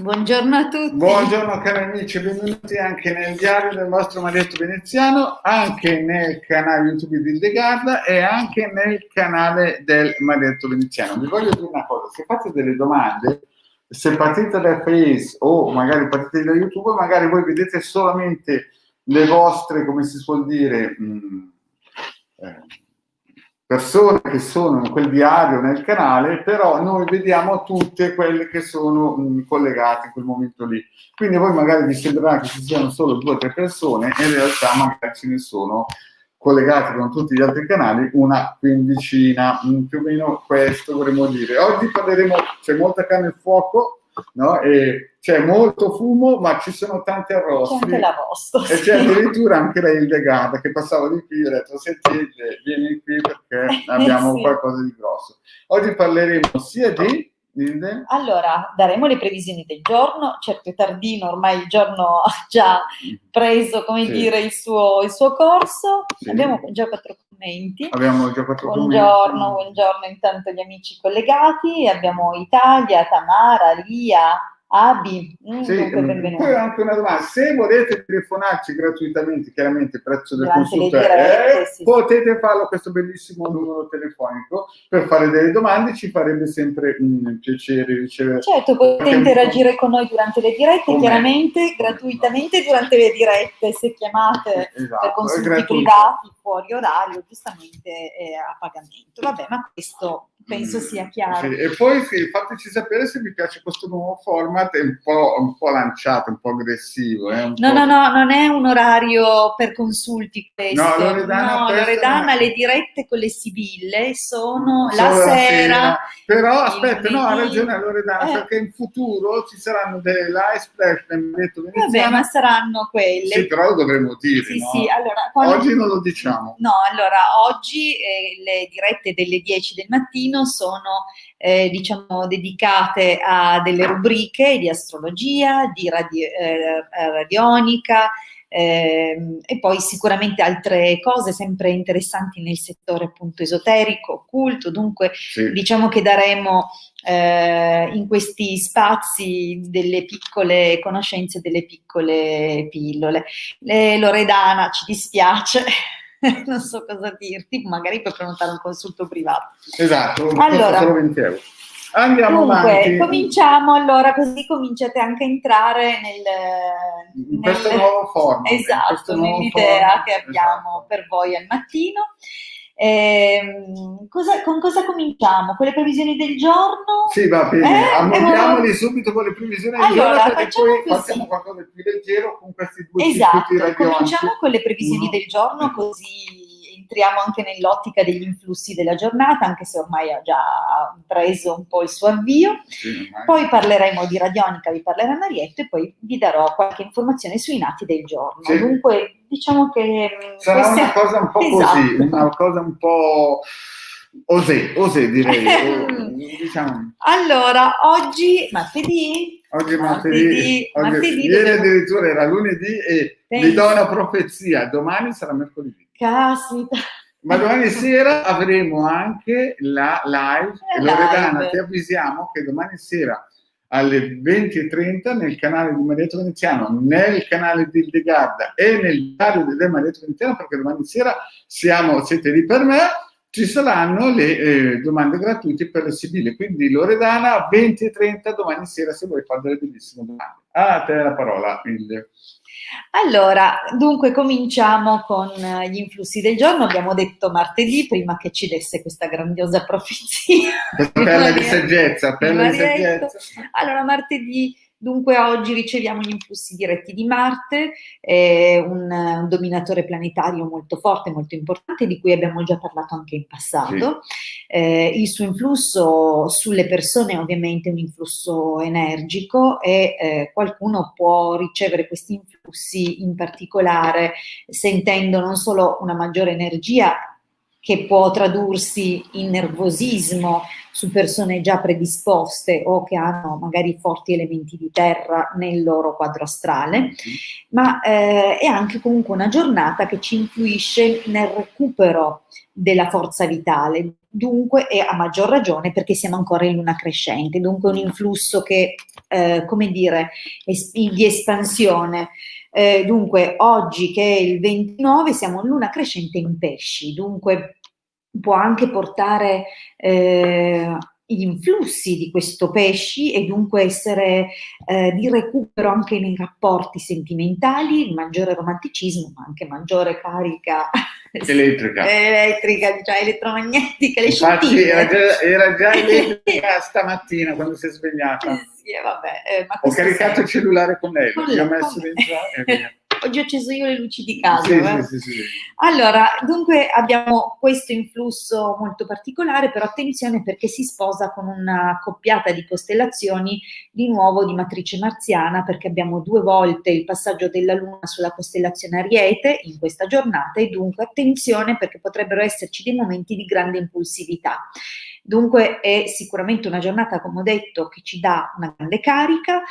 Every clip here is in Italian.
Buongiorno a tutti. Buongiorno cari amici, benvenuti anche nel diario del vostro Marietto Veneziano, anche nel canale YouTube di Hildegarda e anche nel canale del Marietto Veneziano. Vi voglio dire una cosa, se fate delle domande, se partite da Face o magari partite da YouTube, magari voi vedete solamente le vostre, come si suol dire, persone che sono in quel diario nel canale, però noi vediamo tutte quelle che sono collegate in quel momento lì. Quindi a voi magari vi sembrerà che ci siano solo 2 o 3 persone, e in realtà magari ce ne sono collegate con tutti gli altri canali una quindicina, più o meno questo vorremmo dire. Oggi parleremo, c'è molta carne al fuoco, no? E c'è molto fumo, ma ci sono tanti arrosti. C'è anche l'arrosto. E c'è addirittura anche la Hildegarda che passava di qui e ho detto: sentite, vieni qui perché abbiamo Sì. qualcosa di grosso. Oggi parleremo sia di Hilde. Allora, daremo le previsioni del giorno, certo è tardino, ormai il giorno ha già preso, come Sì. dire, il suo corso. Sì. Abbiamo già 4 commenti. Abbiamo già 4 Buongiorno, buongiorno intanto gli amici collegati. Abbiamo Italia, Tamara, Lia, Abi. Sì, Dunque, benvenuti. poi anche una domanda: se volete telefonarci gratuitamente, chiaramente il prezzo del Durante le consulto dirette, sì. potete farlo a questo bellissimo numero telefonico per fare delle domande, ci farebbe sempre un piacere ricevere. Certo, potete interagire con noi durante le dirette, chiaramente, gratuitamente durante le dirette, se chiamate per consulti privati fuori orario, giustamente è a pagamento. Vabbè, ma questo penso sia chiaro. Sì. E poi fateci sapere se vi piace questo nuovo format, è un po' lanciato, un po' aggressivo. No, non è un orario per consulti questo. No, Loredana, le dirette con le Sibille sono la sera. Però aspetta, no, ha ragione Loredana, perché in futuro ci saranno delle live splash nel Marietto Veneziano. Vabbè, ma saranno quelle. Sì, però lo dovremmo dire, sì, no? Sì, allora, oggi non lo diciamo. No, allora, oggi le dirette delle 10 del mattino sono, diciamo, dedicate a delle rubriche di astrologia, di radionica, e poi sicuramente altre cose sempre interessanti nel settore appunto esoterico, occulto. Dunque sì, diciamo che daremo in questi spazi delle piccole conoscenze, delle piccole pillole. Loredana, ci dispiace, non so cosa dirti, magari puoi prenotare un consulto privato. Esatto, allora, solo 20 euro. Andiamo dunque, avanti. Cominciamo allora, così cominciate anche a entrare in questo nuovo format. Esatto, nell'idea che abbiamo per voi al mattino. Con cosa cominciamo? Con le previsioni del giorno? Sì, va bene, andiamoli subito con le previsioni del giorno, perché poi facciamo qualcosa di più leggero con questi 2 circuiti radianti. Cominciamo con le previsioni del giorno, così entriamo anche nell'ottica degli influssi della giornata, anche se ormai ha già preso un po' il suo avvio. Sì, poi parleremo di radionica, vi parlerà Marietto, e poi vi darò qualche informazione sui nati del giorno. Sì. Dunque, diciamo che sarà una cosa un po' così, una cosa un po' osè direi. Diciamo. Allora, oggi martedì. Oggi è martedì. Ieri addirittura era lunedì e vi do una profezia: domani sarà mercoledì. Caspita. Ma domani sera avremo anche la live. Loredana, ti avvisiamo che domani sera alle 20:30 nel canale di Marietto Veneziano, nel canale di Hildegarda e nel diario del Marietto Veneziano, perché domani sera siete lì per me, ci saranno le domande gratuite per le Sibille. Quindi Loredana, 20:30 domani sera, se vuoi fare delle bellissime domande. A te la parola, Hilde. Allora, dunque cominciamo con gli influssi del giorno. Abbiamo detto martedì, prima che ci desse questa grandiosa profezia. Perla di saggezza, Allora, martedì, dunque oggi riceviamo gli influssi diretti di Marte, un dominatore planetario molto forte, molto importante, di cui abbiamo già parlato anche in passato. Sì. Il suo influsso sulle persone è ovviamente un influsso energico, e qualcuno può ricevere questi influssi in particolare sentendo non solo una maggiore energia che può tradursi in nervosismo su persone già predisposte o che hanno magari forti elementi di terra nel loro quadro astrale, ma è anche comunque una giornata che ci influisce nel recupero della forza vitale, dunque, e a maggior ragione perché siamo ancora in luna crescente, dunque un influsso che, come dire, di espansione. Dunque, oggi che è il 29 siamo in luna crescente in pesci, dunque può anche portare gli influssi di questo pesci e dunque essere di recupero anche nei rapporti sentimentali, maggiore romanticismo, ma anche maggiore carica elettrica, cioè elettromagnetica. Infatti era già elettrica stamattina quando si è svegliata. Sì, vabbè, ma ho caricato il cellulare con lei, l'ho messo dentro e via. Oggi ho acceso io le luci di casa. Sì. Allora, dunque abbiamo questo influsso molto particolare, però attenzione perché si sposa con una coppiata di costellazioni di nuovo di matrice marziana, perché abbiamo 2 volte il passaggio della Luna sulla costellazione Ariete in questa giornata e dunque attenzione perché potrebbero esserci dei momenti di grande impulsività. Dunque è sicuramente una giornata, come ho detto, che ci dà una grande carica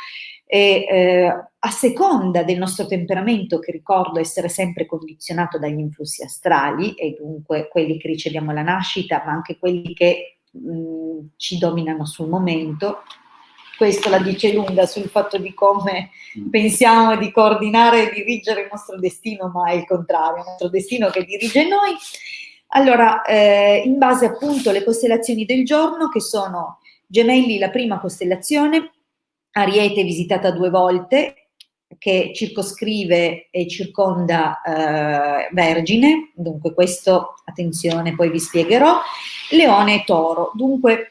e a seconda del nostro temperamento, che ricordo essere sempre condizionato dagli influssi astrali e dunque quelli che riceviamo alla nascita, ma anche quelli che ci dominano sul momento. Questo la dice lunga sul fatto di come pensiamo di coordinare e dirigere il nostro destino, ma è il contrario, il nostro destino che dirige noi. Allora, in base appunto alle costellazioni del giorno, che sono Gemelli, la prima costellazione, Ariete visitata 2 volte, che circoscrive e circonda Vergine, dunque questo, attenzione, poi vi spiegherò, Leone e Toro. Dunque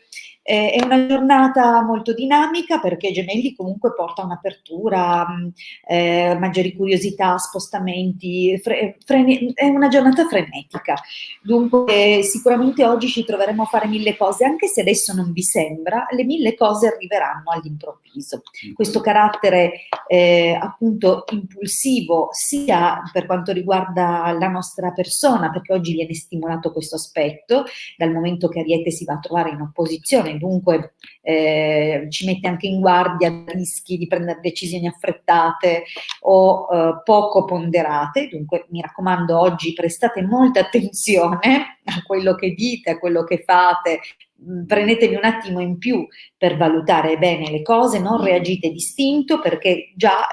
è una giornata molto dinamica perché Gemelli comunque porta un'apertura, maggiori curiosità, spostamenti, è una giornata frenetica. Dunque sicuramente oggi ci troveremo a fare 1000 cose, anche se adesso non vi sembra, le 1000 cose arriveranno all'improvviso. Questo carattere appunto impulsivo sia per quanto riguarda la nostra persona, perché oggi viene stimolato questo aspetto, dal momento che Ariete si va a trovare in opposizione, dunque ci mette anche in guardia da rischi di prendere decisioni affrettate o poco ponderate. Dunque mi raccomando, oggi prestate molta attenzione a quello che dite, a quello che fate, prendetevi un attimo in più per valutare bene le cose, non reagite distinto perché già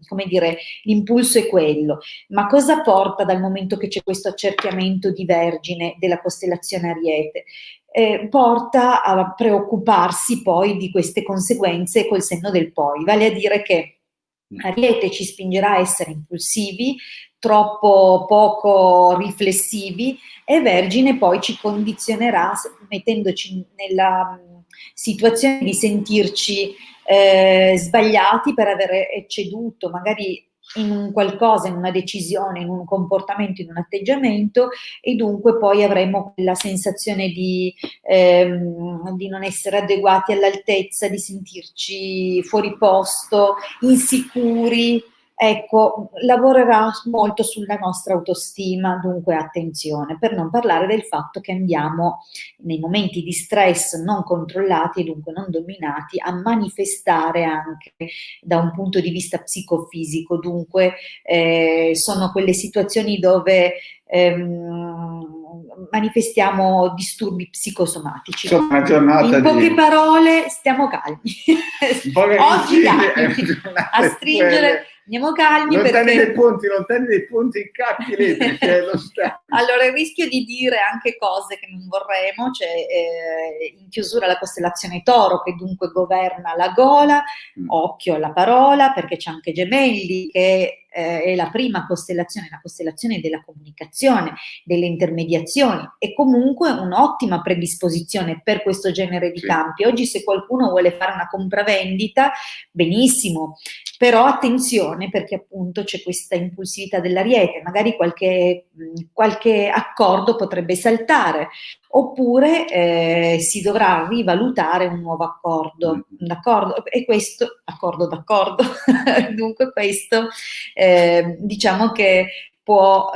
come dire, l'impulso è quello. Ma cosa porta dal momento che c'è questo accerchiamento di Vergine della costellazione Ariete? Porta a preoccuparsi poi di queste conseguenze col senno del poi, vale a dire che Ariete ci spingerà a essere impulsivi, troppo poco riflessivi, e Vergine poi ci condizionerà mettendoci nella situazione di sentirci sbagliati per aver ecceduto magari in un qualcosa, in una decisione, in un comportamento, in un atteggiamento, e dunque poi avremo la sensazione di non essere adeguati all'altezza, di sentirci fuori posto, insicuri. Ecco, lavorerà molto sulla nostra autostima, dunque attenzione, per non parlare del fatto che andiamo nei momenti di stress non controllati e dunque non dominati a manifestare anche da un punto di vista psicofisico, dunque sono quelle situazioni dove manifestiamo disturbi psicosomatici. Insomma, una giornata in poche parole, stiamo calmi. Oggi a stringere, andiamo calmi. Lontani dai ponti, incappi elettrici, lo stato. Allora, il rischio di dire anche cose che non vorremmo, c'è in chiusura la costellazione Toro, che dunque governa la gola, occhio alla parola, perché c'è anche Gemelli, che è la prima costellazione, la costellazione della comunicazione, delle intermediazioni, e comunque un'ottima predisposizione per questo genere di campi. Oggi se qualcuno vuole fare una compravendita, benissimo, però attenzione perché appunto c'è questa impulsività dell'Ariete, magari qualche accordo potrebbe saltare, oppure si dovrà rivalutare un nuovo accordo, d'accordo? E questo, accordo d'accordo, dunque questo diciamo che può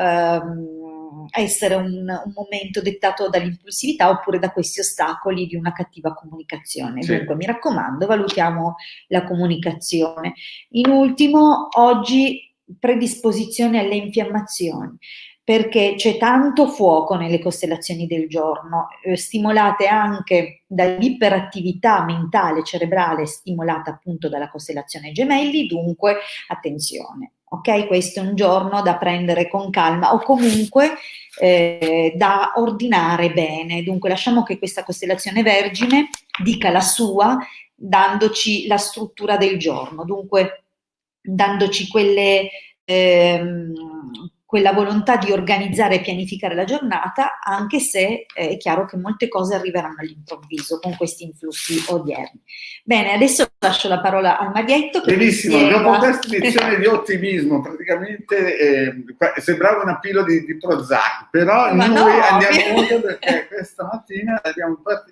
essere un momento dettato dall'impulsività oppure da questi ostacoli di una cattiva comunicazione. Sì. Dunque, mi raccomando, valutiamo la comunicazione. In ultimo, oggi predisposizione alle infiammazioni, perché c'è tanto fuoco nelle costellazioni del giorno, stimolate anche dall'iperattività mentale cerebrale, stimolata appunto dalla costellazione Gemelli, dunque attenzione, ok? Questo è un giorno da prendere con calma o comunque da ordinare bene, dunque lasciamo che questa costellazione Vergine dica la sua, dandoci la struttura del giorno, dunque dandoci quella volontà di organizzare e pianificare la giornata, anche se è chiaro che molte cose arriveranno all'improvviso con questi influssi odierni. Bene, adesso lascio la parola al Marietto. Benissimo, dopo questa edizione di ottimismo, praticamente sembrava un appello di Prozac, però Ma noi no, andiamo oltre perché questa mattina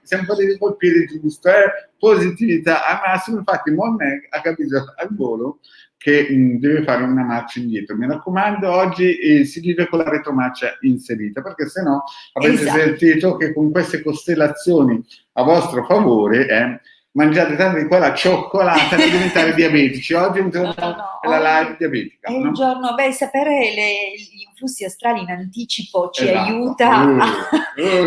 siamo partiti col piede giusto, positività al massimo. Infatti Monet ha capito al volo che deve fare una marcia indietro. Mi raccomando, oggi si vive con la retromarcia inserita, perché se no avete sentito che con queste costellazioni a vostro favore mangiate tanto di quella cioccolata da diventare diabetici. Oggi è un giorno è la live diabetica. È il giorno, sapere gli influssi astrali in anticipo ci Esatto. aiuta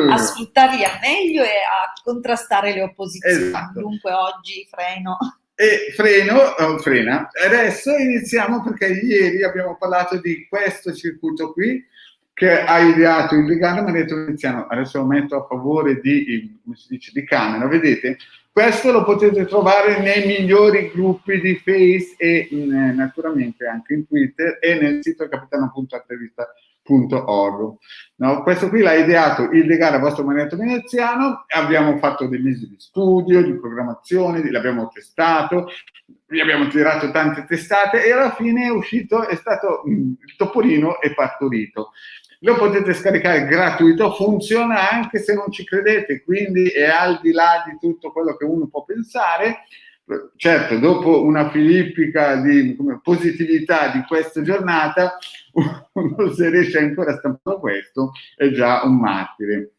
a sfruttarli al meglio e a contrastare le opposizioni. Esatto. Dunque oggi freno. E frena. Adesso iniziamo perché ieri abbiamo parlato di questo circuito qui che ha ideato il Legale Maretto Veneziano. Adesso lo metto a favore di, come si dice, di camera, vedete? Questo lo potete trovare nei migliori gruppi di Face e naturalmente anche in Twitter e nel sito capitano.intervista.org. No, questo qui l'ha ideato il Legale Vostro Maretto Veneziano. Abbiamo fatto dei mesi di studio, di programmazione, l'abbiamo testato, gli abbiamo tirato tante testate e alla fine è uscito, è stato il topolino è partorito. Lo potete scaricare gratuito, funziona anche se non ci credete, quindi è al di là di tutto quello che uno può pensare. Certo, dopo una filippica di positività di questa giornata, uno se riesce ancora a stampare questo è già un martire.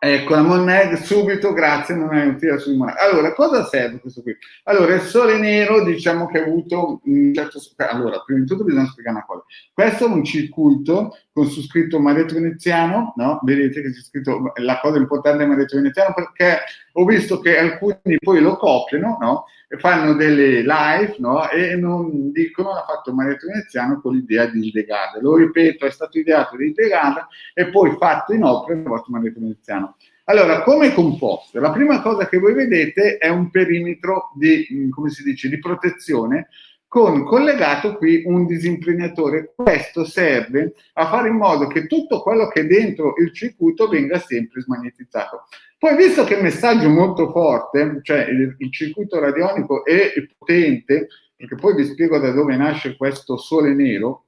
Ecco, la Monet subito, grazie, non è un tiro sul Monet. Allora, cosa serve questo qui? Allora, il sole nero, diciamo che ha avuto un certo... Allora, prima di tutto bisogna spiegare una cosa. Questo è un circuito con su scritto Maretto Veneziano, no? Vedete che c'è scritto la cosa importante del Maretto Veneziano, perché ho visto che alcuni poi lo copiano, no? E fanno delle live, no? E non dicono l'ha fatto Maretto Veneziano con l'idea di legare. Lo ripeto, è stato ideato di legare e poi fatto in opera il vostro Maretto Veneziano. Allora, come è composto? La prima cosa che voi vedete è un perimetro di, come si dice, di protezione con collegato qui un disimpregnatore. Questo serve a fare in modo che tutto quello che è dentro il circuito venga sempre smagnetizzato. Poi, visto che il messaggio è molto forte, cioè il circuito radionico è potente, perché poi vi spiego da dove nasce questo sole nero,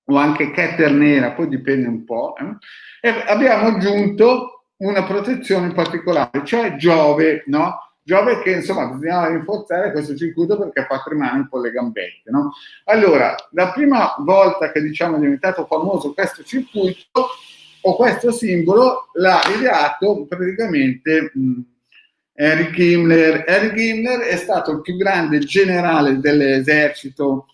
o anche Keter nera, poi dipende un po', e abbiamo aggiunto una protezione particolare, cioè Giove, no? Giove che insomma bisognava rinforzare questo circuito perché fa tremare un po' le gambette, no? Allora, la prima volta che diciamo è diventato famoso questo circuito o questo simbolo l'ha ideato praticamente Erich Himmler. Erich Himmler è stato il più grande generale dell'esercito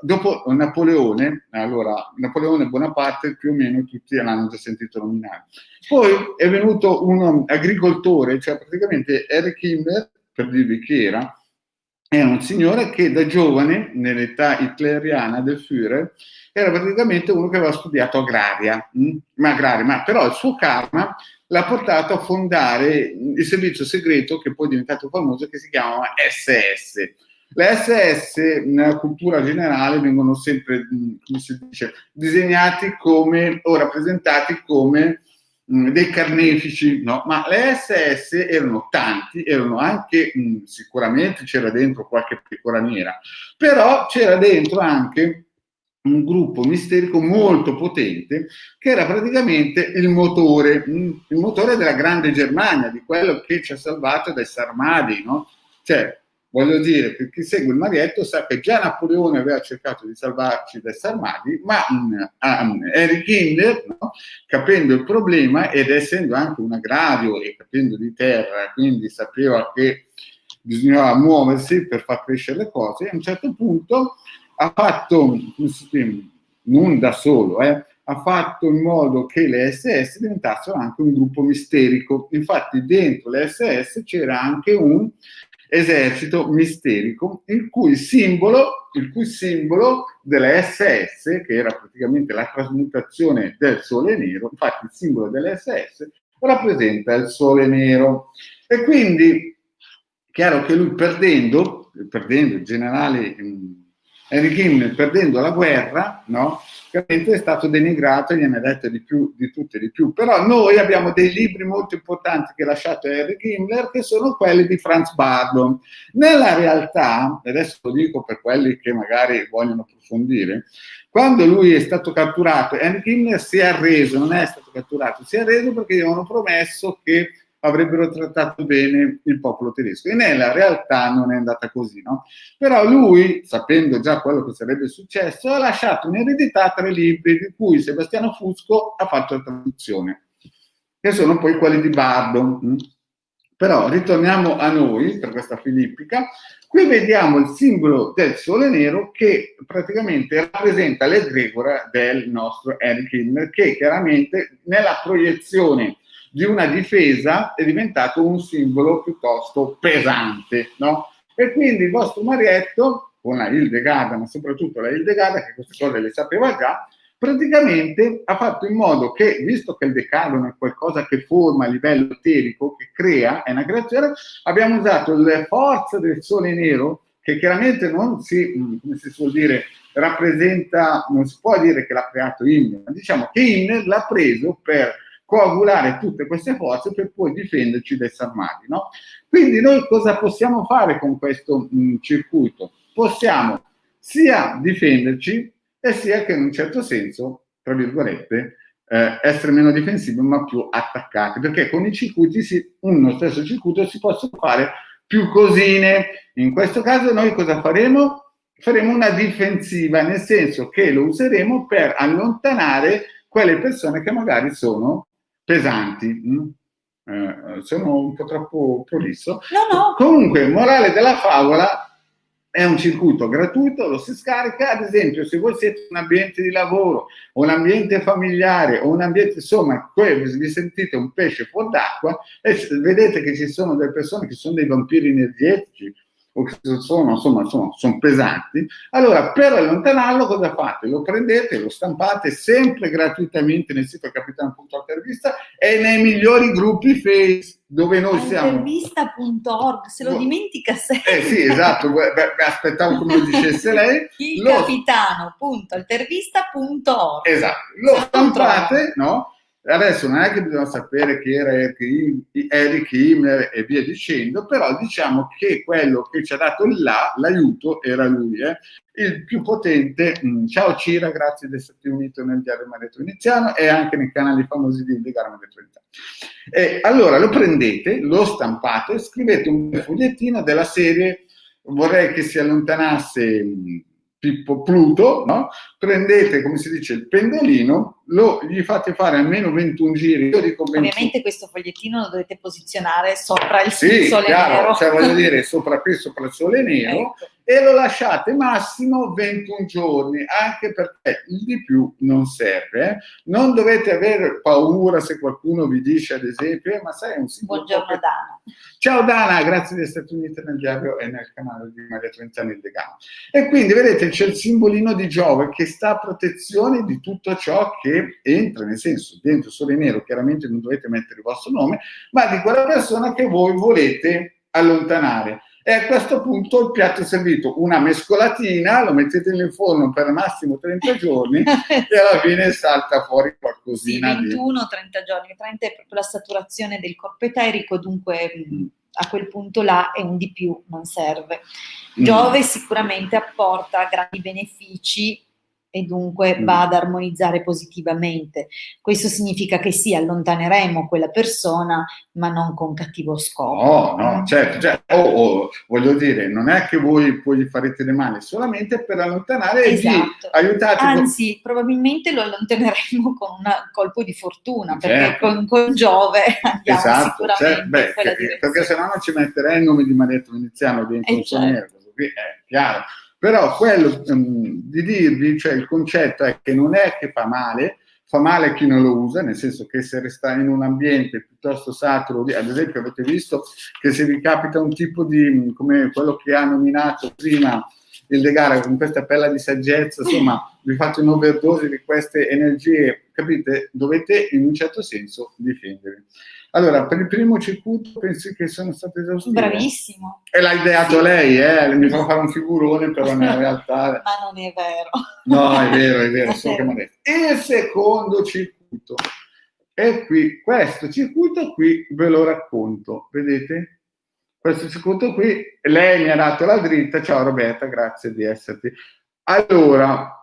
dopo Napoleone. Allora, Napoleone Bonaparte più o meno tutti l'hanno già sentito nominare. Poi è venuto un agricoltore, cioè praticamente Erich Himmler, per dirvi chi era un signore che da giovane, nell'età hitleriana del Führer, era praticamente uno che aveva studiato agraria, ma però il suo karma l'ha portato a fondare il servizio segreto che poi è diventato famoso, che si chiama SS. Le SS nella cultura generale vengono sempre, come si dice, disegnati come o rappresentati come dei carnefici, no? Ma le SS erano tanti, erano anche sicuramente c'era dentro qualche pecora nera, però c'era dentro anche un gruppo misterico molto potente che era praticamente il motore della grande Germania, di quello che ci ha salvato dai Sarmadi, no? Cioè voglio dire, per chi segue il Marietto sa che già Napoleone aveva cercato di salvarci dai Sarmadi, ma Henry Himmler, no, capendo il problema ed essendo anche un agrario e capendo di terra, quindi sapeva che bisognava muoversi per far crescere le cose, a un certo punto ha fatto, non da solo, ha fatto in modo che le SS diventassero anche un gruppo misterico. Infatti dentro le SS c'era anche un esercito misterico, il cui simbolo delle SS, che era praticamente la trasmutazione del sole nero, infatti il simbolo delle SS rappresenta il sole nero. E quindi, chiaro che lui perdendo il generale Henry Himmler, perdendo la guerra, no? Chiaramente è stato denigrato, gliene ha detto di più, di tutte di più. Però noi abbiamo dei libri molto importanti che ha lasciato Henry Himmler, che sono quelli di Franz Bardon. Nella realtà, adesso lo dico per quelli che magari vogliono approfondire, quando lui è stato catturato, Henry Himmler si è arreso, non è stato catturato, si è arreso perché gli avevano promesso che avrebbero trattato bene il popolo tedesco, e nella realtà non è andata così, no? Però lui, sapendo già quello che sarebbe successo, ha lasciato in eredità 3 libri, di cui Sebastiano Fusco ha fatto la traduzione, che sono poi quelli di Bardon. Però ritorniamo a noi, per questa filippica. Qui vediamo il simbolo del sole nero che praticamente rappresenta l'egregora del nostro Henry Himmler, che chiaramente nella proiezione di una difesa è diventato un simbolo piuttosto pesante, no? E quindi il vostro Marietto, con la Hildegarda, ma soprattutto la Hildegarda, che queste cose le sapeva già, praticamente ha fatto in modo che, visto che il decagono è qualcosa che forma a livello eterico, che crea, è una creazione, abbiamo usato le forze del sole nero, che chiaramente non si, come si suol dire, rappresenta, non si può dire che l'ha creato Himmler, ma diciamo che Himmler l'ha preso per coagulare tutte queste forze per poi difenderci dai Sarmadi, no? Quindi noi cosa possiamo fare con questo circuito? Possiamo sia difenderci e sia che in un certo senso, tra virgolette, essere meno difensivi ma più attaccati, perché con i circuiti, uno stesso circuito, si possono fare più cosine. In questo caso noi cosa faremo? Faremo una difensiva, nel senso che lo useremo per allontanare quelle persone che magari sono pesanti. Sono un po' troppo prolisso. No. Comunque, morale della favola, è un circuito gratuito, lo si scarica. Ad esempio, se voi siete in un ambiente di lavoro o un ambiente familiare o un ambiente, insomma, vi sentite un pesce fuori d'acqua e vedete che ci sono delle persone che sono dei vampiri energetici o che sono pesanti, allora per allontanarlo cosa fate? Lo prendete, lo stampate sempre gratuitamente nel sito capitano.intervista e nei migliori gruppi Face dove noi siamo. Intervista.org, se lo dimentica sempre. Sì, esatto, aspettavo come lo dicesse lei. Capitano.intervista.org. Esatto, lo stampate, no? Adesso non è che bisogna sapere chi era Henry Himmler e via dicendo, però diciamo che quello che ci ha dato l'aiuto era lui, il più potente. Ciao Cira, grazie di esserti unito nel diario Marietto Veneziano e anche nei canali famosi di Hildegarda Marietto Veneziano. E allora lo prendete, lo stampate, scrivete un fogliettino della serie vorrei che si allontanasse Pippo Pluto, no? Prendete, come si dice, il pendolino, gli fate fare almeno 21 giri. Io dico 21. Ovviamente questo fogliettino lo dovete posizionare sopra il sole nero. Cioè voglio dire, sopra il sole nero, ecco. E lo lasciate massimo 21 giorni, anche perché il di più non serve. Non dovete avere paura se qualcuno vi dice, ad esempio, ma sai, un simbolo. Buongiorno Dana. Ciao Dana, grazie di essere unita nel diario e nel canale di Marietto Veneziano Hildegarda. E quindi vedete c'è il simbolino di Giove che sta a protezione di tutto ciò che entra, nel senso, dentro il sole nero, chiaramente non dovete mettere il vostro nome, ma di quella persona che voi volete allontanare. E a questo punto il piatto è servito, una mescolatina, lo mettete nel forno per massimo 30 giorni e alla fine salta fuori qualcosina. Sì, 21-30 giorni, 30 è proprio la saturazione del corpo eterico, dunque a quel punto là è un di più, non serve. Giove sicuramente apporta grandi benefici e dunque va ad armonizzare positivamente. Questo significa che sì, allontaneremo quella persona, ma non con cattivo scopo. No, certo. Voglio dire, non è che voi poi gli farete le mani, solamente per allontanare e di aiutarti. Anzi, probabilmente lo allontaneremo con un colpo di fortuna, perché con Giove andiamo sicuramente in quella direzione. Perché se no non ci metterei il nome di Marietto Veneziano dentro un sogniero, questo qui è chiaro. Però quello di dirvi, cioè il concetto è che non è che fa male chi non lo usa, nel senso che se resta in un ambiente piuttosto saturo, ad esempio avete visto che se vi capita un tipo di, come quello che ha nominato prima il De Gara, con questa pella di saggezza, insomma, vi fate un'overdose di queste energie, capite? Dovete in un certo senso difendervi. Allora, per il primo circuito pensi che sono stato esaustivo? Bravissimo. E l'ha ideato lei, mi fa fare un figurone, però in realtà... Ma non è vero. No, è vero, so che mi ha detto. Il secondo circuito, e qui, questo circuito qui ve lo racconto, vedete? Questo circuito qui, lei mi ha dato la dritta, ciao Roberta, grazie di esserti. Allora...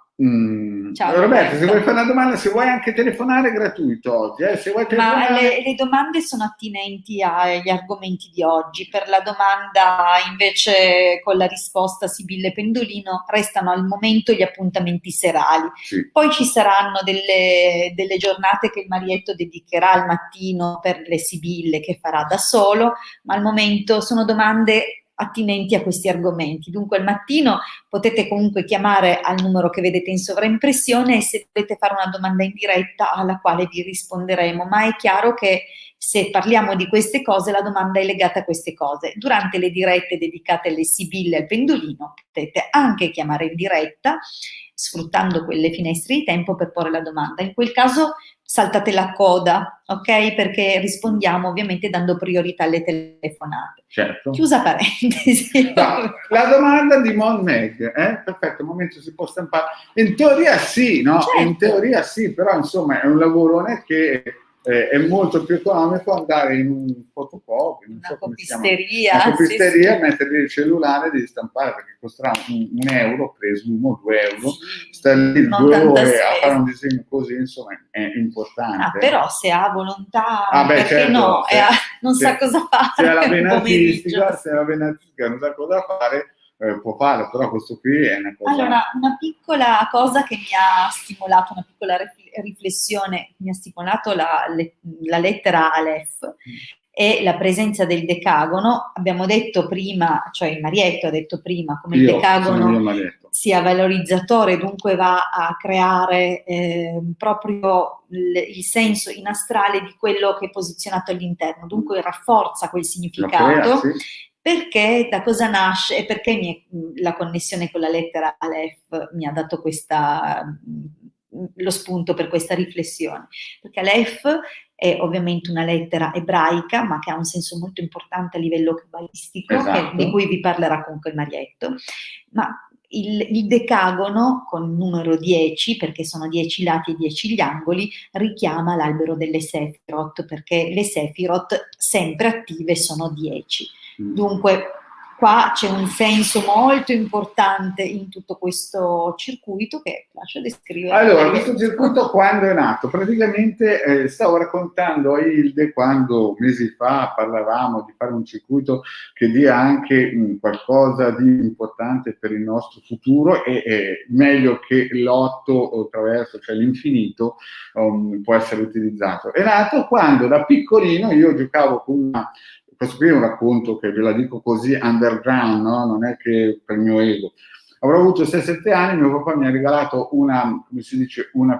Ciao, Roberta, se vuoi fare una domanda, se vuoi anche telefonare è gratuito oggi. Se vuoi telefonare... Ma le domande sono attinenti agli argomenti di oggi. Per la domanda invece con la risposta Sibille Pendolino restano al momento gli appuntamenti serali. Sì. Poi ci saranno delle giornate che il Marietto dedicherà al mattino per le Sibille che farà da solo, ma al momento sono domande attinenti a questi argomenti. Dunque al mattino potete comunque chiamare al numero che vedete in sovraimpressione e se volete fare una domanda in diretta alla quale vi risponderemo, ma è chiaro che se parliamo di queste cose la domanda è legata a queste cose. Durante le dirette dedicate alle Sibille e al pendolino potete anche chiamare in diretta sfruttando quelle finestre di tempo per porre la domanda. In quel caso saltate la coda, ok? Perché rispondiamo ovviamente dando priorità alle telefonate. Certo. Chiusa parentesi. No, la domanda di Mon Meg, perfetto, al momento si può stampare. In teoria sì, no? Certo. In teoria sì, però insomma è un lavorone che è molto più economico andare in un fotocopio, una copisteria, mettere il cellulare e devi stampare perché costerà un euro, presumo, 2 euro, sta lì 2 ore a fare un disegno così, insomma è importante. Però se ha volontà, perché certo, no, non sa cosa fare. Se ha la vena artistica, non sa cosa fare, può fare, però questo qui è una cosa... Allora, una piccola cosa che mi ha stimolato, una piccola riflessione, mi ha stimolato la lettera Aleph e la presenza del decagono. Abbiamo detto prima, cioè il Marietto ha detto prima, come il decagono sia valorizzatore, dunque va a creare proprio il senso in astrale di quello che è posizionato all'interno, dunque rafforza quel significato. Perché da cosa nasce e perché la connessione con la lettera Aleph mi ha dato lo spunto per questa riflessione? Perché Aleph è ovviamente una lettera ebraica, ma che ha un senso molto importante a livello cabalistico, esatto. di cui vi parlerà comunque il Marietto. Ma il decagono con numero 10, perché sono 10 lati e 10 gli angoli, richiama l'albero delle Sefirot, perché le Sefirot sempre attive sono 10. Dunque qua c'è un senso molto importante in tutto questo circuito che lascio descrivere. Allora, questo circuito quando è nato? Praticamente stavo raccontando a Hilde quando mesi fa parlavamo di fare un circuito che dia anche qualcosa di importante per il nostro futuro e meglio che l'8 attraverso, cioè l'infinito, può essere utilizzato. È nato quando da piccolino io giocavo con una... Questo qui è un racconto che ve la dico così underground, no? Non è che per il mio ego. Avrò avuto 6-7 anni, mio papà mi ha regalato una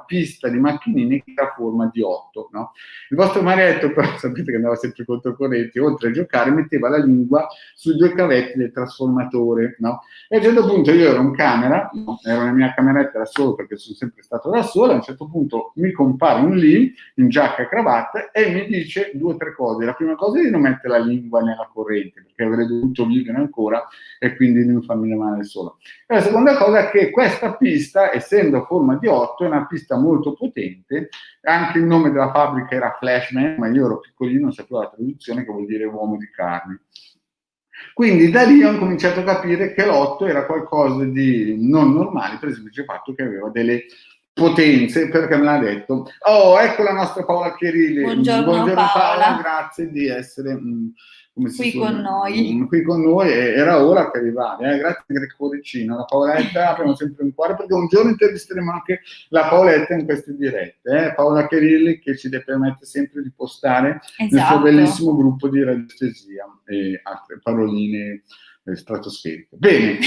pista di macchinine che ha forma di 8, no? Il vostro Marietto, però, sapete che andava sempre controcorrente, oltre a giocare, metteva la lingua sui 2 cavetti del trasformatore, no? E a un certo punto io ero in camera, no? Ero nella mia cameretta da solo perché sono sempre stato da solo, a un certo punto mi compare un lì, in giacca e cravatta, e mi dice 2 o 3 cose. La prima cosa è di non mettere la lingua nella corrente, perché avrei dovuto vivere ancora e quindi di non farmi male solo. E la seconda cosa è che questa pista, essendo a forma di 8, è una pista molto potente. Anche il nome della fabbrica era Flashman, ma io ero piccolino, non sapevo la traduzione, che vuol dire uomo di carne. Quindi da lì ho cominciato a capire che l'8 era qualcosa di non normale, per il semplice fatto che aveva delle potenze, perché me l'ha detto. Oh, ecco la nostra Paola Chirilli. Buongiorno Paola, Paola, grazie di essere qui con noi. qui con noi. Era ora che arrivavi. Grazie del cuoricino. La Paoletta abbiamo sempre un cuore, perché un giorno intervisteremo anche la Paoletta in queste dirette. Paola Chirilli, che ci permette sempre di postare nel suo bellissimo gruppo di radiestesia e altre paroline stratosferiche. Bene,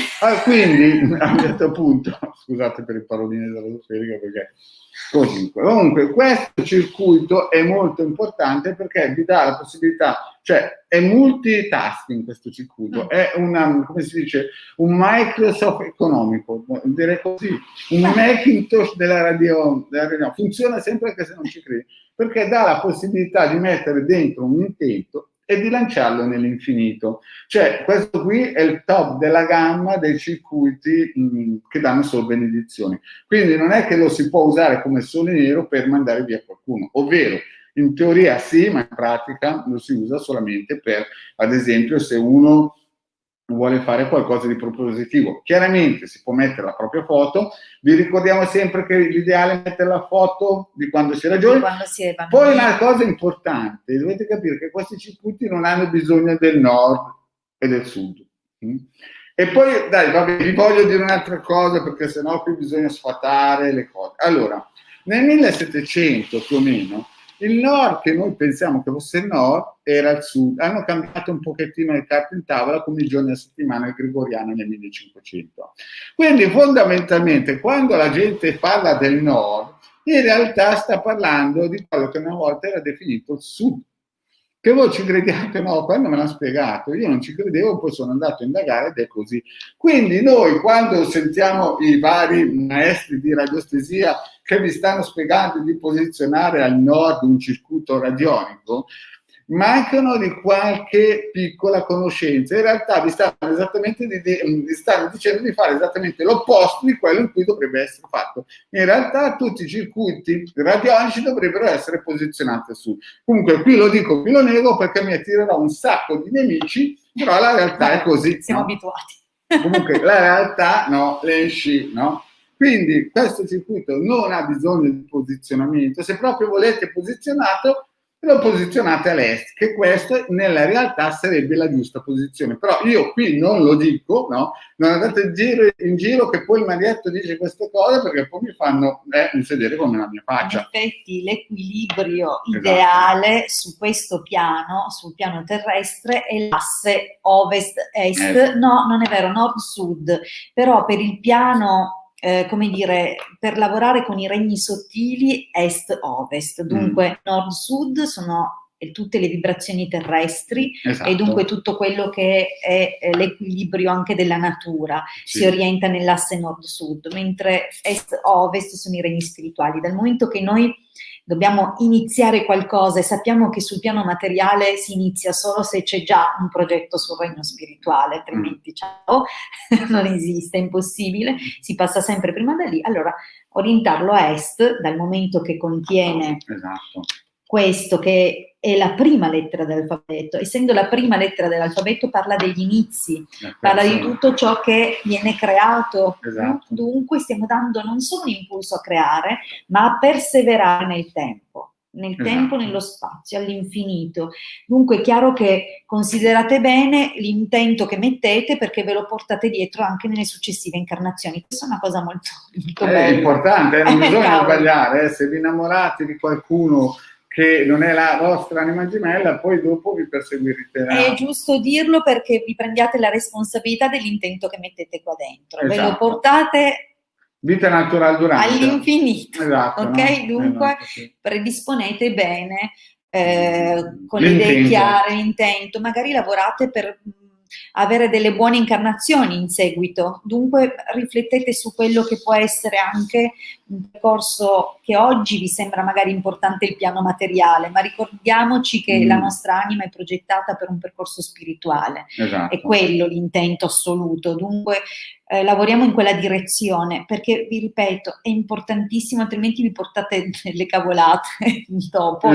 quindi a un certo punto, scusate per le paroline stratosferiche, perché comunque questo circuito è molto importante perché vi dà la possibilità, cioè è multitasking questo circuito, è una, come si dice, un Microsoft economico, direi così, un Macintosh della radio, funziona sempre anche se non ci credi, perché dà la possibilità di mettere dentro un intento e di lanciarlo nell'infinito. Cioè, questo qui è il top della gamma dei circuiti che danno solo benedizioni. Quindi non è che lo si può usare come sole nero per mandare via qualcuno, ovvero in teoria sì, ma in pratica lo si usa solamente per, ad esempio, se uno vuole fare qualcosa di propositivo. Chiaramente si può mettere la propria foto, vi ricordiamo sempre che l'ideale è mettere la foto di quando si era giovani. Poi una cosa importante, dovete capire che questi circuiti non hanno bisogno del nord e del sud. E poi, dai, vabbè, vi voglio dire un'altra cosa, perché sennò qui bisogna sfatare le cose. Allora, nel 1700 più o meno, il nord, che noi pensiamo che fosse il nord, era il sud. Hanno cambiato un pochettino le carte in tavola come i giorni a settimana gregoriana nel 1500. Quindi fondamentalmente quando la gente parla del nord, in realtà sta parlando di quello che una volta era definito il sud. Che voi ci crediate? No, quando me l'ha spiegato, io non ci credevo, poi sono andato a indagare ed è così. Quindi noi quando sentiamo i vari maestri di radiostesia che vi stanno spiegando di posizionare al nord un circuito radionico, mancano di qualche piccola conoscenza. In realtà vi stanno esattamente vi stanno dicendo di fare esattamente l'opposto di quello in cui dovrebbe essere fatto. In realtà tutti i circuiti radionici dovrebbero essere posizionati a sud. Comunque qui lo dico, qui lo nego perché mi attirerò un sacco di nemici, però la realtà è così. Siamo abituati. Comunque la realtà no, le esci, no? Quindi questo circuito non ha bisogno di posizionamento. Se proprio volete posizionato, lo posizionate all'est, che questo nella realtà sarebbe la giusta posizione. Però io qui non lo dico, no? Non andate in giro che poi il marietto dice queste cose, perché poi mi fanno sedere come la mia faccia. In effetti l'equilibrio ideale su questo piano, sul piano terrestre, è l'asse ovest-est, no, non è vero, nord-sud, però per il piano... come dire, per lavorare con i regni sottili est-ovest, dunque nord-sud sono tutte le vibrazioni terrestri, esatto, e dunque tutto quello che è l'equilibrio anche della natura si orienta nell'asse nord-sud, mentre est-ovest sono i regni spirituali. Dal momento che noi dobbiamo iniziare qualcosa e sappiamo che sul piano materiale si inizia solo se c'è già un progetto sul regno spirituale, altrimenti ciao, non esiste, è impossibile, si passa sempre prima da lì. Allora orientarlo a est, dal momento che contiene questo che è la prima lettera dell'alfabeto, essendo la prima lettera dell'alfabeto parla degli inizi, parla di tutto ciò che viene creato, dunque stiamo dando non solo un impulso a creare, ma a perseverare nel tempo, nello spazio, all'infinito. Dunque è chiaro che considerate bene l'intento che mettete, perché ve lo portate dietro anche nelle successive incarnazioni. Questa è una cosa molto, molto bella. È importante, non bisogna sbagliare, se vi innamorate di qualcuno che non è la vostra anima gemella, poi dopo vi perseguirete. È giusto dirlo, perché vi prendiate la responsabilità dell'intento che mettete qua dentro, ve lo portate vita naturale durante all'infinito, ok? Dunque predisponete bene, con le idee chiare, l'intento, magari lavorate per avere delle buone incarnazioni in seguito, dunque riflettete su quello che può essere anche un percorso che oggi vi sembra magari importante, il piano materiale, ma ricordiamoci che la nostra anima è progettata per un percorso spirituale, è quello l'intento assoluto. Dunque lavoriamo in quella direzione, perché vi ripeto, è importantissimo, altrimenti vi portate le cavolate dopo.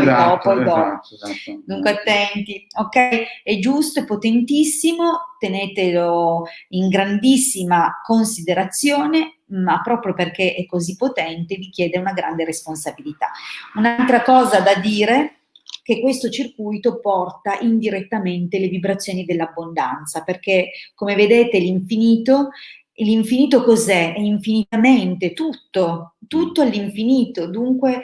Dunque attenti, ok? È giusto, è potentissimo, tenetelo in grandissima considerazione, ma proprio perché è così potente vi chiede una grande responsabilità. Un'altra cosa da dire, che questo circuito porta indirettamente le vibrazioni dell'abbondanza, perché come vedete l'infinito cos'è? È infinitamente tutto all'infinito, dunque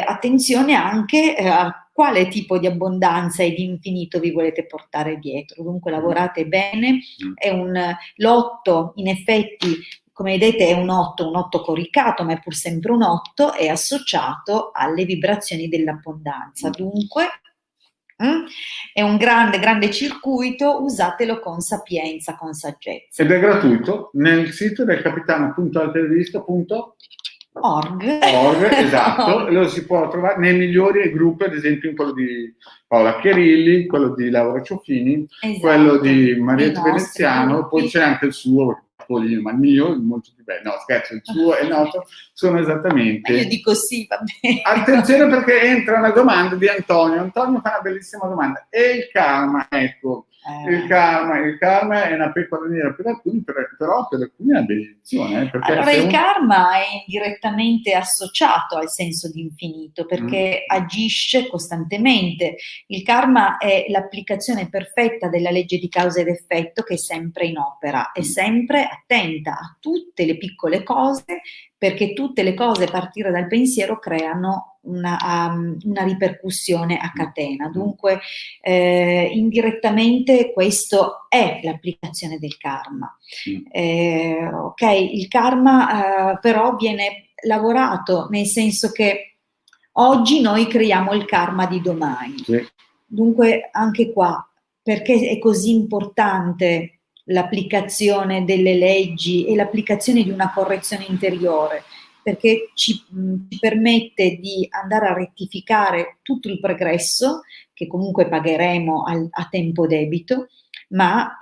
attenzione anche a quale tipo di abbondanza e di infinito vi volete portare dietro, dunque lavorate bene, l'otto in effetti, come vedete, è un 8 coricato, ma è pur sempre un 8, è associato alle vibrazioni dell'abbondanza. Dunque, è un grande circuito, usatelo con sapienza, con saggezza. Ed è gratuito nel sito del capitano.altervista.org, esatto, lo si può trovare nei migliori gruppi, ad esempio in quello di Paola Cherilli, quello di Laura Ciofini, esatto, quello di Marietta Veneziano, poi c'è anche il suo, ma il mio è molto più bello, no scherzo, il suo e il nostro sono esattamente. Io dico sì, va bene. Attenzione, perché entra una domanda di Antonio. Antonio fa una bellissima domanda. E il karma, ecco, il karma è una pecora nera per alcuni, però per alcuni è una benedizione. Allora il karma è indirettamente associato al senso di infinito, perché agisce costantemente. Il karma è l'applicazione perfetta della legge di causa ed effetto, che è sempre in opera, è sempre attenta a tutte le piccole cose, perché tutte le cose a partire dal pensiero creano una ripercussione a catena. Dunque indirettamente questo è l'applicazione del karma. Ok, il karma però viene lavorato, nel senso che oggi noi creiamo il karma di domani. Sì. Dunque anche qua, perché è così importante l'applicazione delle leggi e l'applicazione di una correzione interiore, perché ci permette di andare a rettificare tutto il pregresso, che comunque pagheremo a tempo debito, ma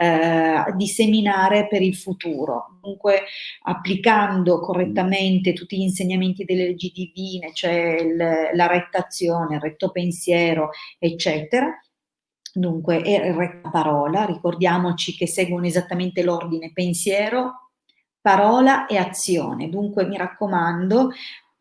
di seminare per il futuro. Dunque applicando correttamente tutti gli insegnamenti delle leggi divine, cioè la retta azione, il retto pensiero, eccetera. Dunque è retta parola, ricordiamoci che seguono esattamente l'ordine pensiero, parola e azione. Dunque mi raccomando,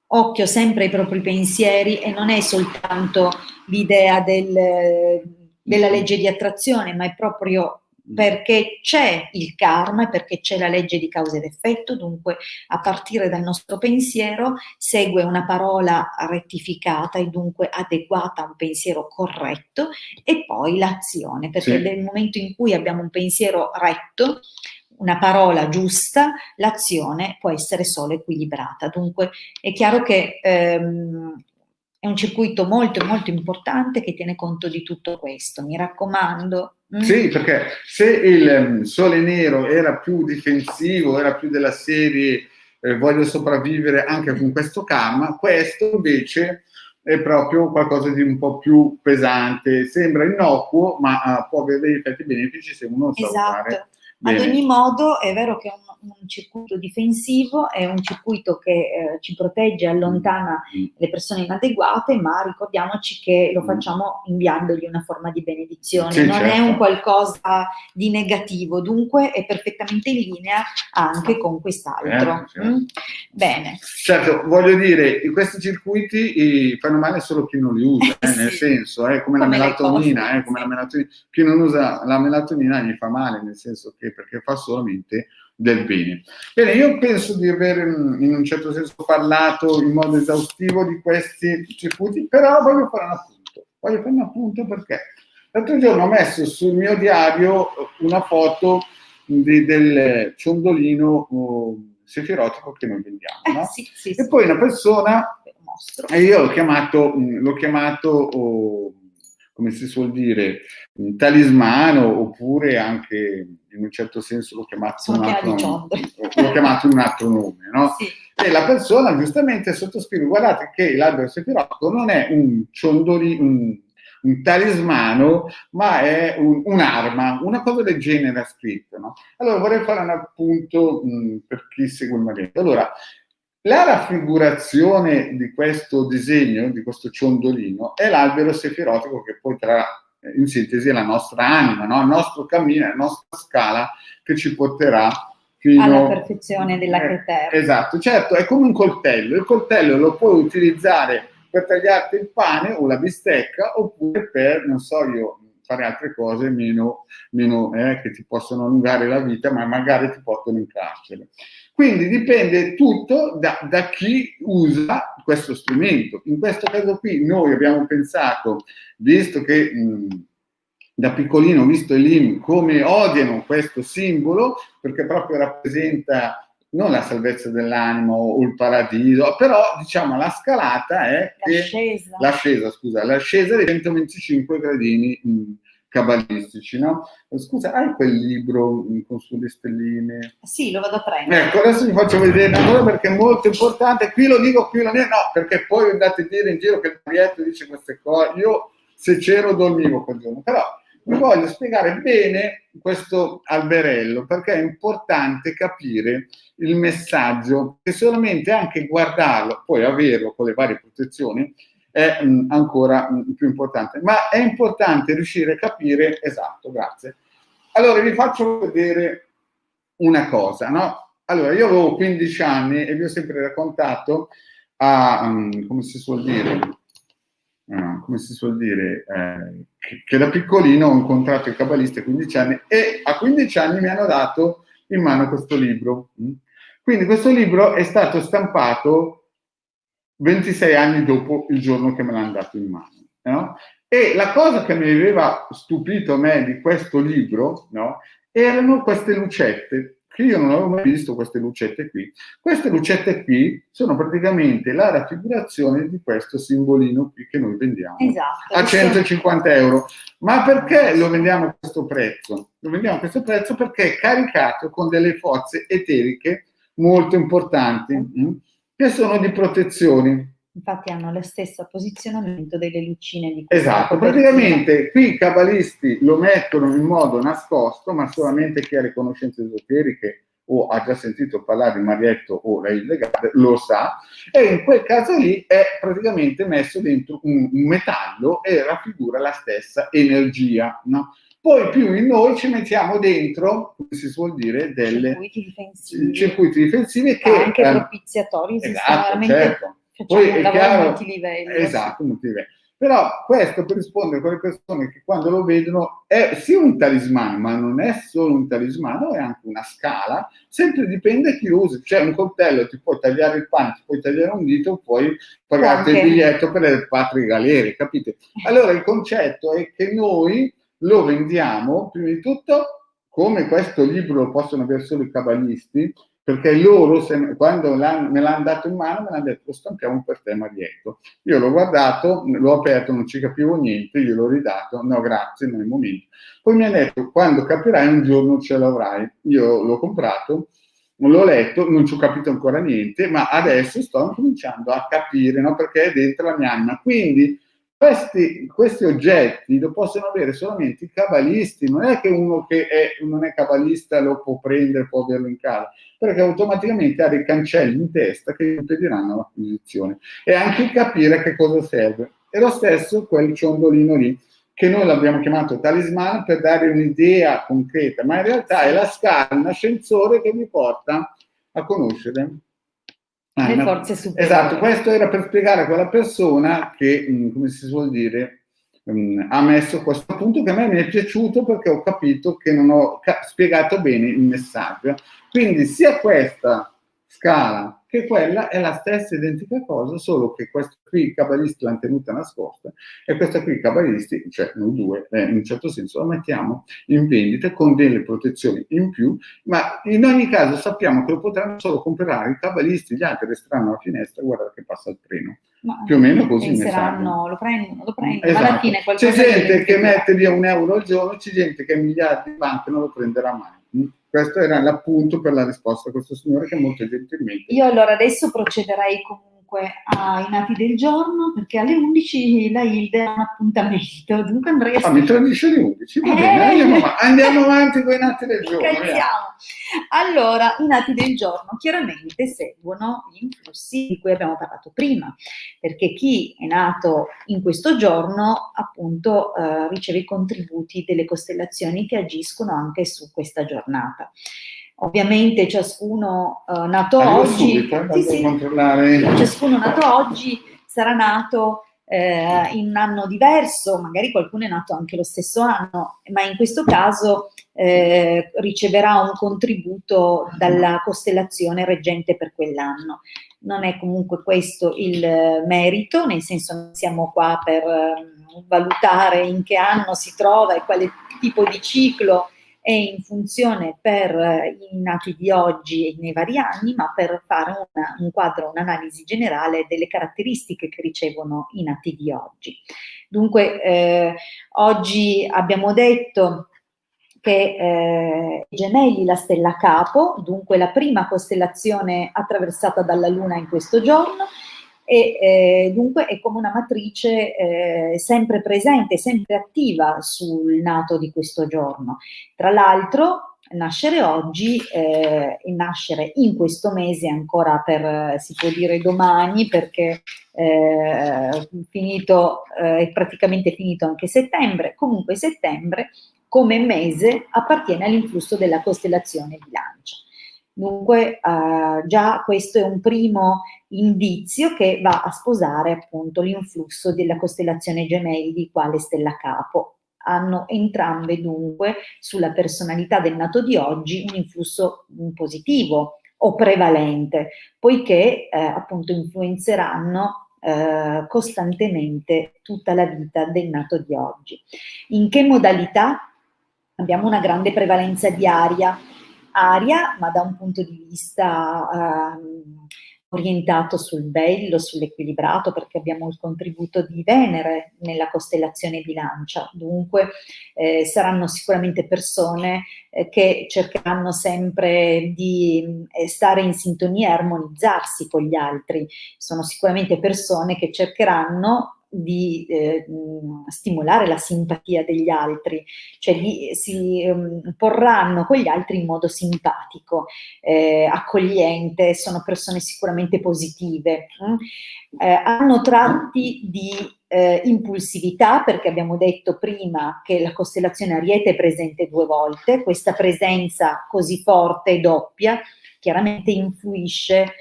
occhio sempre ai propri pensieri, e non è soltanto l'idea della legge di attrazione, ma è proprio perché c'è il karma e perché c'è la legge di causa ed effetto. Dunque a partire dal nostro pensiero segue una parola rettificata e dunque adeguata a un pensiero corretto, e poi l'azione, perché nel momento in cui abbiamo un pensiero retto, una parola giusta, l'azione può essere solo equilibrata. Dunque è chiaro che è un circuito molto importante che tiene conto di tutto questo, mi raccomando. Sì, perché se il Sole Nero era più difensivo, era più della serie voglio sopravvivere anche con questo karma, questo invece è proprio qualcosa di un po' più pesante, sembra innocuo, ma può avere degli effetti benefici se uno sa usare. Ad ogni modo è vero che è un circuito difensivo, è un circuito che ci protegge e allontana le persone inadeguate, ma ricordiamoci che lo facciamo inviandogli una forma di benedizione, non è un qualcosa di negativo, dunque è perfettamente in linea anche con quest'altro. Bene. Certo, voglio dire, questi circuiti fanno male solo chi non li usa, nel senso, come la melatonina, come la melatonina. Chi non usa la melatonina gli fa male, nel senso che perché fa solamente del bene. Bene, io penso di aver in un certo senso parlato in modo esaustivo di questi circuiti, però voglio fare un appunto perché l'altro giorno ho messo sul mio diario una foto del ciondolino sefirotico che noi vendiamo, no? E poi una persona, e io l'ho chiamato come si suol dire, un talismano, oppure anche in un certo senso l'ho chiamato in un altro nome, no? E la persona giustamente sottoscrive: guardate che l'albero sefirotico non è un ciondolino, un talismano, ma è un'arma, una cosa del genere ha scritto, no? Allora vorrei fare un appunto per chi segue il maghetto. Allora, la raffigurazione di questo disegno, di questo ciondolino, è l'albero sefirotico che poi in sintesi è la nostra anima, no? Il nostro cammino, la nostra scala che ci porterà fino alla perfezione della Keter. Esatto, certo, è come un coltello. Il coltello lo puoi utilizzare per tagliarti il pane o la bistecca, oppure per, non so io, fare altre cose meno che ti possono allungare la vita, ma magari ti portano in carcere. Quindi dipende tutto da chi usa questo strumento. In questo caso qui noi abbiamo pensato, visto che da piccolino ho visto i Lim come odiano questo simbolo, perché proprio rappresenta non la salvezza dell'anima o il paradiso, però diciamo la scalata è l'ascesa dei 125 gradini cabalistici, no? Scusa, hai quel libro con sulle stelline? Sì, lo vado a prendere. Ecco, adesso vi faccio vedere una cosa perché è molto importante. Qui lo dico, no, perché poi andate a dire in giro che il Marietto dice queste cose. Io se c'ero dormivo quel giorno, però vi voglio spiegare bene questo alberello perché è importante capire il messaggio, che solamente anche guardarlo, poi averlo con le varie protezioni, è ancora più importante, ma è importante riuscire a capire, esatto, grazie. Allora vi faccio vedere una cosa, no? Allora io avevo 15 anni e vi ho sempre raccontato come si suol dire, che da piccolino ho incontrato i cabalisti a 15 anni e a 15 anni mi hanno dato in mano questo libro. Quindi questo libro è stato stampato 26 anni dopo il giorno che me l'hanno dato in mano, no? E la cosa che mi aveva stupito a me di questo libro, no, erano queste lucette, che io non avevo mai visto queste lucette qui. Queste lucette qui sono praticamente la raffigurazione di questo simbolino qui che noi vendiamo a 150 euro. Ma perché lo vendiamo a questo prezzo? Lo vendiamo a questo prezzo perché è caricato con delle forze eteriche molto importanti, che sono di protezione. Infatti hanno lo stesso posizionamento delle lucine di questa Esatto, praticamente qui i cabalisti lo mettono in modo nascosto, ma solamente chi ha le conoscenze esoteriche o ha già sentito parlare di Marietto o la Hildegard lo sa, e in quel caso lì è praticamente messo dentro un metallo e raffigura la stessa energia, no? Poi più in noi ci mettiamo dentro, come si suol dire, delle circuiti difensivi che anche propiziatori, esatto, certo. Poi è chiaro, multilivello. esatto, multilivello. Però questo per rispondere a quelle persone che quando lo vedono è sì un talismano, ma non è solo un talismano, è anche una scala, sempre dipende da chi lo usa. C'è un coltello, ti puoi tagliare il pane, ti puoi tagliare un dito, puoi pagarti il biglietto per le patrie galere, capite? Allora il concetto è che noi lo vendiamo, prima di tutto, come questo libro lo possono avere solo i cabalisti, perché loro, quando me l'hanno dato in mano, me l'hanno detto: lo stampiamo per te, Marietto. Io l'ho guardato, l'ho aperto, non ci capivo niente, io l'ho ridato, no grazie, nel momento. Poi mi hanno detto: quando capirai un giorno ce l'avrai. Io l'ho comprato, l'ho letto, non ci ho capito ancora niente, ma adesso sto cominciando a capire, no? Perché è dentro la mia anima. Quindi questi oggetti lo possono avere solamente i cabalisti, non è che uno che non è cabalista lo può prendere, può averlo in casa, perché automaticamente ha dei cancelli in testa che impediranno l'acquisizione e anche capire che cosa serve. E lo stesso quel ciondolino lì, che noi l'abbiamo chiamato talismano per dare un'idea concreta, ma in realtà è la scala, un ascensore che vi porta a conoscere le forze superiori. Esatto, questo era per spiegare a quella persona che, come si suol dire, ha messo questo punto che a me mi è piaciuto perché ho capito che non ho spiegato bene il messaggio. Quindi sia questa scala che quella è la stessa identica cosa, solo che questa qui i cabalisti l'hanno tenuta nascosta e questa qui i cabalisti, cioè noi due, in un certo senso la mettiamo in vendita con delle protezioni in più, ma in ogni caso sappiamo che lo potranno solo comprare i cabalisti, gli altri resteranno alla finestra a guardare che passa il treno. Ma più o meno così penseranno, lo prendo, esatto. Ma alla fine c'è gente che mette via €1 al giorno, c'è gente che miliardi di banche non lo prenderà mai. Questo era l'appunto per la risposta a questo signore che molto gentilmente. Io allora adesso procederei comunque dunque ai nati del giorno, perché alle 11 la Hilde ha un appuntamento, dunque andrei a... Mi tradisce alle 11, va bene, andiamo avanti con i nati del giorno. Allora, i nati del giorno chiaramente seguono gli influssi di cui abbiamo parlato prima, perché chi è nato in questo giorno appunto riceve i contributi delle costellazioni che agiscono anche su questa giornata. Ovviamente ciascuno nato oggi, ciascuno nato oggi sarà nato in un anno diverso, magari qualcuno è nato anche lo stesso anno, ma in questo caso riceverà un contributo dalla costellazione reggente per quell'anno. Non è comunque questo il merito, nel senso non siamo qua per valutare in che anno si trova e quale tipo di ciclo è in funzione per i nati di oggi e nei vari anni, ma per fare un quadro, un'analisi generale delle caratteristiche che ricevono i nati di oggi. Dunque, oggi abbiamo detto che Gemelli, la stella capo, dunque la prima costellazione attraversata dalla Luna in questo giorno, e dunque è come una matrice sempre presente, sempre attiva sul nato di questo giorno. Tra l'altro, nascere oggi e nascere in questo mese ancora per, si può dire domani, perché è praticamente finito anche settembre, comunque settembre come mese appartiene all'influsso della costellazione Bilancia. Dunque già questo è un primo indizio che va a sposare appunto l'influsso della costellazione Gemelli quale stella capo. Hanno entrambe dunque sulla personalità del nato di oggi un influsso positivo o prevalente, poiché appunto influenzeranno costantemente tutta la vita del nato di oggi. In che modalità? Abbiamo una grande prevalenza di aria, ma da un punto di vista orientato sul bello, sull'equilibrato, perché abbiamo il contributo di Venere nella costellazione Bilancia, dunque saranno sicuramente persone che cercheranno sempre di stare in sintonia e armonizzarsi con gli altri, sono sicuramente persone che cercheranno di stimolare la simpatia degli altri, cioè si porranno con gli altri in modo simpatico, accogliente, sono persone sicuramente positive, hanno tratti di impulsività, perché abbiamo detto prima che la costellazione Ariete è presente 2 volte, questa presenza così forte e doppia chiaramente influisce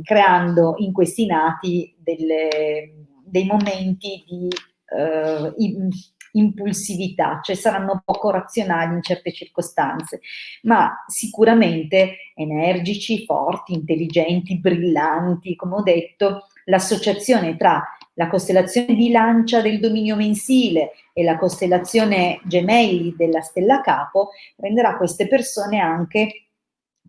creando in questi nati dei momenti di impulsività, cioè saranno poco razionali in certe circostanze, ma sicuramente energici, forti, intelligenti, brillanti. Come ho detto, l'associazione tra la costellazione Bilancia del dominio mensile e la costellazione Gemelli della stella capo renderà queste persone anche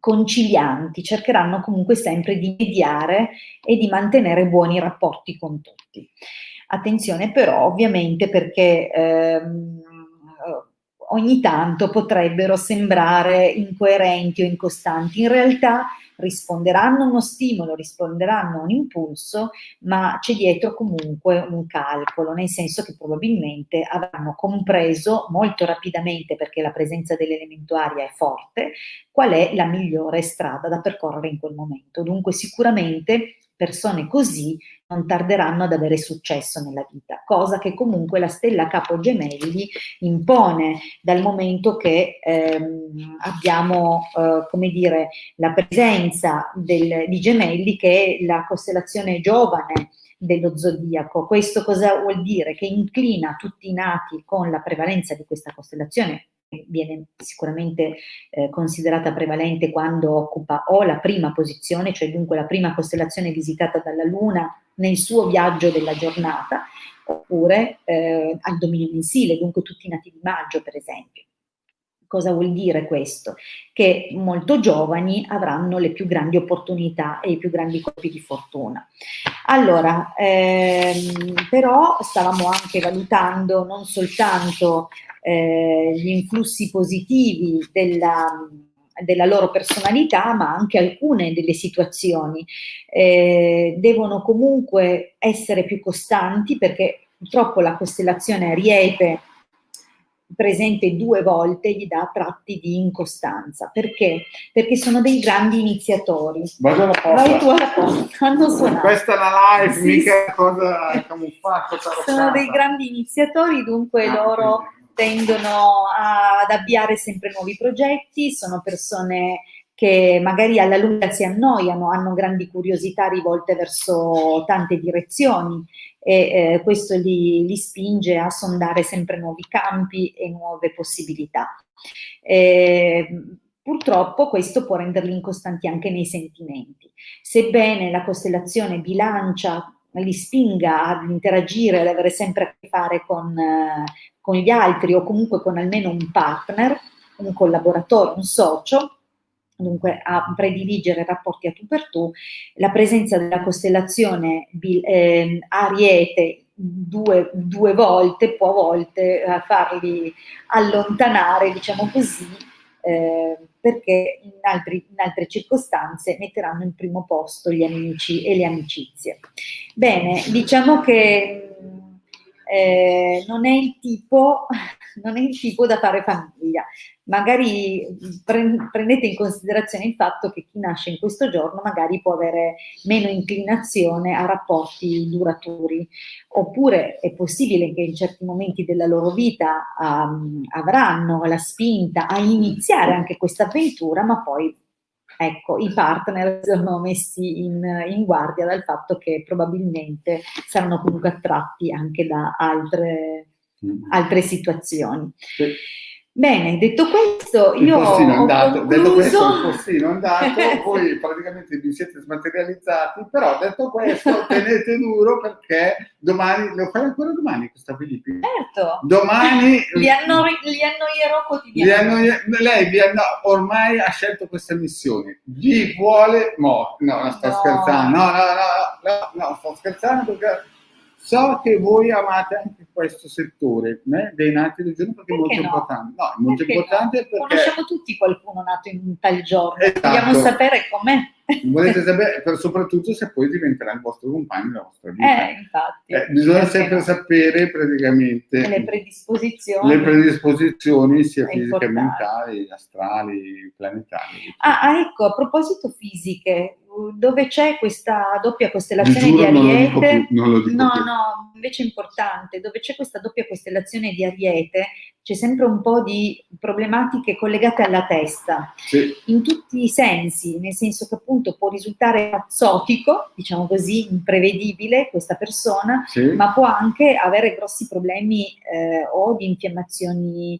concilianti, cercheranno comunque sempre di mediare e di mantenere buoni rapporti con tutti. Attenzione però ovviamente perché ogni tanto potrebbero sembrare incoerenti o incostanti, in realtà risponderanno a uno stimolo, risponderanno a un impulso, ma c'è dietro comunque un calcolo, nel senso che probabilmente avranno compreso molto rapidamente, perché la presenza dell'elemento aria è forte, qual è la migliore strada da percorrere in quel momento. Dunque sicuramente persone così non tarderanno ad avere successo nella vita, cosa che comunque la stella capo Gemelli impone dal momento che abbiamo, come dire, la presenza di Gemelli, che è la costellazione giovane dello zodiaco. Questo cosa vuol dire? Che inclina tutti i nati con la prevalenza di questa costellazione, viene sicuramente considerata prevalente quando occupa o la prima posizione, cioè dunque la prima costellazione visitata dalla Luna nel suo viaggio della giornata, oppure al dominio mensile, dunque tutti i nati di maggio per esempio. Cosa vuol dire questo? Che molto giovani avranno le più grandi opportunità e i più grandi colpi di fortuna. Allora, però stavamo anche valutando non soltanto gli influssi positivi della loro personalità, ma anche alcune delle situazioni. Devono comunque essere più costanti, perché purtroppo la costellazione Ariete presente 2 volte gli dà tratti di incostanza. Perché? Perché sono dei grandi iniziatori. Vado alla porta. Vai tu alla porta, hanno suonato. Questa è una live, Sì, mica cosa camuffata. Sono dei grandi iniziatori, dunque loro tendono ad avviare sempre nuovi progetti, sono persone che magari alla lunga si annoiano, hanno grandi curiosità rivolte verso tante direzioni, e questo li spinge a sondare sempre nuovi campi e nuove possibilità. Purtroppo questo può renderli incostanti anche nei sentimenti. Sebbene la costellazione Bilancia li spinga ad interagire, ad avere sempre a che fare con gli altri, o comunque con almeno un partner, un collaboratore, un socio, dunque a prediligere rapporti a tu per tu, la presenza della costellazione Ariete due volte può a volte farli allontanare, diciamo così, perché in altre circostanze metteranno in primo posto gli amici e le amicizie. Bene, diciamo che non è il tipo da fare famiglia. Magari prendete in considerazione il fatto che chi nasce in questo giorno magari può avere meno inclinazione a rapporti duraturi, oppure è possibile che in certi momenti della loro vita avranno la spinta a iniziare anche questa avventura, ma poi ecco, i partner sono messi in guardia dal fatto che probabilmente saranno comunque attratti anche da altre situazioni. Sì. Bene, detto questo, io ho concluso. Detto questo, il postino è andato, voi praticamente vi siete smaterializzati, però detto questo, tenete duro, perché domani, lo fai ancora domani questa Filippi? Certo. Domani li annoierò quotidianamente. Ormai ha scelto questa missione, vi vuole scherzando, no, sto scherzando, perché so che voi amate anche questo settore dei nati del giorno, perché è molto importante. No, è molto importante perché conosciamo tutti qualcuno nato in un tal giorno. Esatto. Vogliamo sapere com'è. Volete sapere, soprattutto se poi diventerà il vostro compagno nella vostra vita. Infatti. Bisogna sempre sapere praticamente le predisposizioni sia fisiche, mentali, astrali, planetari. Ecco, a proposito fisiche, dove c'è questa doppia costellazione di Ariete, non lo dico più. No, invece è importante, dove c'è questa doppia costellazione di Ariete, c'è sempre un po' di problematiche collegate alla testa, sì, in tutti i sensi, nel senso che appunto può risultare pazzotico, diciamo così, imprevedibile questa persona, sì, ma può anche avere grossi problemi o di infiammazioni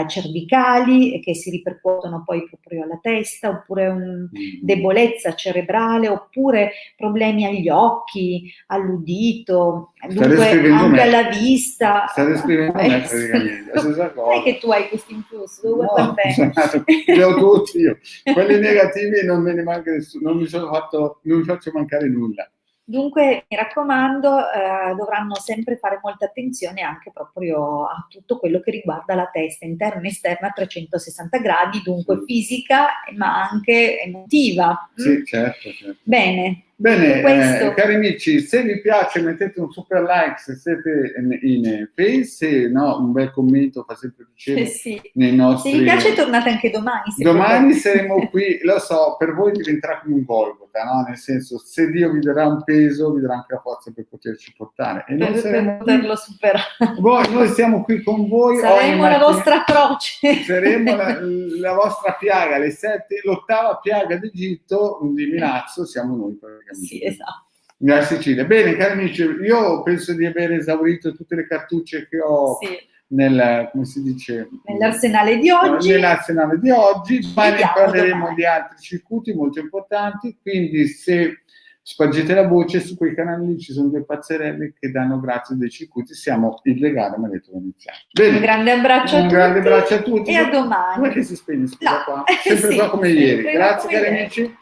cervicali che si ripercuotono poi proprio alla testa, oppure debolezza cerebrale, oppure problemi agli occhi, all'udito, dunque anche alla vista. Sta descrivendo me praticamente. Non è che tu hai questo influsso, li ho tutti io. Quelli negativi non me ne manca nessuno, non mi faccio mancare nulla. Dunque, mi raccomando, dovranno sempre fare molta attenzione anche proprio a tutto quello che riguarda la testa, interna e esterna a 360 gradi, dunque fisica ma anche emotiva. Sì, certo. Bene, cari amici, se vi piace mettete un super like se siete in Face, se no un bel commento fa sempre piacere nei nostri... Se vi piace tornate anche domani. Domani saremo qui, lo so, per voi diventerà come un Golgota, no? Nel senso, se Dio vi darà un peso, vi darà anche la forza per poterci portare. E per poterlo superare. Noi siamo qui con voi. Saremo la vostra croce. Saremo la vostra piaga, l'8ª piaga d'Egitto, di Milazzo, siamo noi. Sì, esatto. La Sicilia. Bene, cari amici, io penso di aver esaurito tutte le cartucce che ho come si dice? Nell'arsenale di oggi. Domani parleremo di altri circuiti molto importanti, quindi se spargete la voce, su quei canali lì ci sono due pazzerelle che danno grazie dei circuiti, siamo il legale Maledetto Veneziano. Bene, un grande abbraccio a tutti e a domani. Come che si spegne? Scusa, qua? Sempre qua come ieri. Grazie cari amici.